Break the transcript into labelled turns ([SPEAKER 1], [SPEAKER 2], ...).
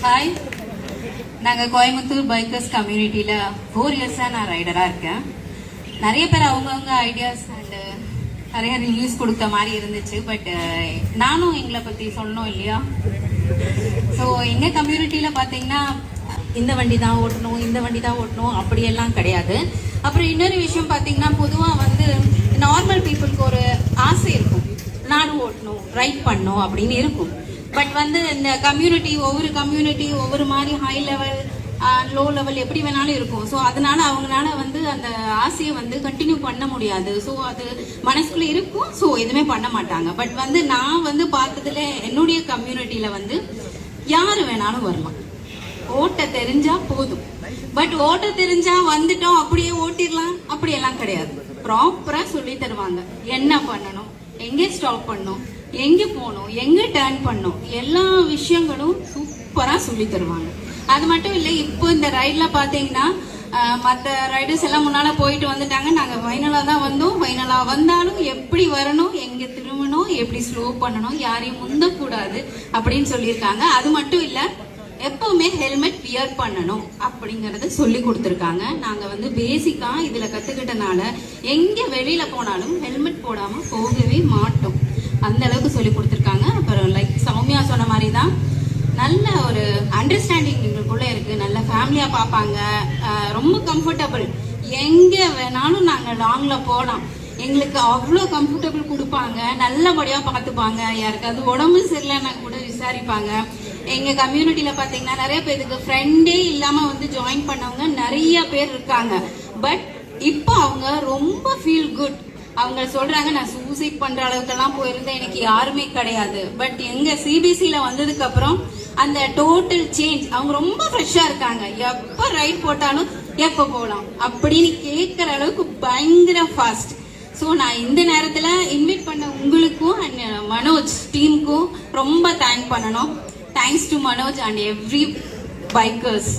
[SPEAKER 1] Hi, நாங்கள் Coimbatore bikers கம்யூனிட்டியில் 4 இயர்ஸாக நான் ரைடராக இருக்கேன். நிறைய பேர் அவங்கவுங்க ஐடியாஸ் அண்டு நிறைய ரிவ்யூஸ் கொடுத்த மாதிரி இருந்துச்சு. பட் நானும் எங்களை பற்றி சொல்லணும் இல்லையா? ஸோ எங்கள் கம்யூனிட்டியில் பார்த்தீங்கன்னா இந்த வண்டி தான் ஓட்டணும், இந்த வண்டி தான் ஓட்டணும் அப்படியெல்லாம் கிடையாது. அப்புறம் இன்னொரு விஷயம் பார்த்தீங்கன்னா, பொதுவாக வந்து நார்மல் பீப்புளுக்கு ஒரு ஆசை இருக்கும், நானும் ஓட்டணும், ரைட் பண்ணணும் அப்படின்னு இருக்கும். பட் வந்து இந்த ஒவ்வொரு ஒவ்வொரு மாதிரி ஹை லெவல் லோ லெவல் எப்படி வேணாலும் இருக்கும். ஸோ அதனால அவங்களால வந்து அந்த ஆசையை வந்து கண்டினியூ பண்ண முடியாது. ஸோ அது மனசுக்குள்ள இருக்கும். ஸோ எதுவுமே பண்ண மாட்டாங்க. பட் வந்து நான் வந்து பார்த்ததுல என்னுடைய கம்யூனிட்டியில வந்து யாரு வேணாலும் வரலாம், ஓட்ட தெரிஞ்சா போதும். பட் ஓட்ட தெரிஞ்சா வந்துட்டோம் அப்படியே ஓட்டிடலாம் அப்படியெல்லாம் கிடையாது. ப்ராப்பரா சொல்லி தருவாங்க, என்ன பண்ணணும், எங்கே ஸ்டாப் பண்ணணும், எங்க போகணும், எங்க டர்ன் பண்ணணும், எல்லா விஷயங்களும் சூப்பரா சொல்லி தருவாங்க. அது மட்டும் இல்லை, இப்போ இந்த ரைட்ல பாத்தீங்கன்னா மற்ற ரைடர்ஸ் எல்லாம் முன்னால போயிட்டு வந்துட்டாங்க. நாங்க ஃபைனலா தான் வந்தோம். ஃபைனலா வந்தாலும் எப்படி வரணும், எங்க திரும்பணும், எப்படி ஸ்லோ பண்ணணும், யாரையும் முந்தக்கூடாது அப்படின்னு சொல்லியிருக்காங்க. அது மட்டும் இல்ல, எப்பவுமே ஹெல்மெட் வியர் பண்ணணும் அப்படிங்கறத சொல்லி கொடுத்துருக்காங்க. நாங்க வந்து பேசிக்கா இதுல கத்துக்கிட்டனால எங்க வெளியில போனாலும் ஹெல்மெட் போடாம போகவே மாட்டோம். அந்த அளவுக்கு சொல்லி கொடுத்துருக்காங்க. அப்புறம் லைக் சௌமியா சொன்ன மாதிரி தான், நல்ல ஒரு அண்டர்ஸ்டாண்டிங் எங்களுக்குள்ள இருக்கு. நல்ல ஃபேமிலியா பார்ப்பாங்க, ரொம்ப கம்ஃபர்டபுள். எங்க வேணாலும் நாங்க லாங்ல போகலாம், எங்களுக்கு அவ்வளோ கம்ஃபர்டபுள் கொடுப்பாங்க, நல்லபடியா பார்த்துப்பாங்க. யாருக்காவது உடம்பு சரியில்லைன்னா கூட விசாரிப்பாங்க. எங்க கம்யூனிட்டியில பாத்தீங்கன்னா நிறைய பேருக்கு ஃப்ரெண்டே இல்லாம வந்து ஜாயின் பண்ணவங்க நிறைய பேர் இருக்காங்க. பட் இப்போ அவங்க ரொம்ப ஃபீல் குட். அவங்க சொல்றாங்க, நான் சூசைட் பண்ற அளவுக்கெல்லாம் போயிருந்தேன், எனக்கு யாருமே கிடையாது. பட் எங்க சிபிசில வந்ததுக்கு அப்புறம் அந்த டோட்டல் சேஞ்ச், அவங்க ரொம்ப ஃப்ரெஷ்ஷா இருக்காங்க. எப்ப ரைட் போட்டாலும் எப்ப போகலாம் அப்படின்னு கேட்கற அளவுக்கு பயங்கர ஃபாஸ்ட். ஸோ நான் இந்த நேரத்துல இன்வைட் பண்ண உங்களுக்கும் அண்ட் மனோஜ் டீமுக்கும் ரொம்ப தேங்க் பண்ணணும். Thanks to Manoj and every bikers.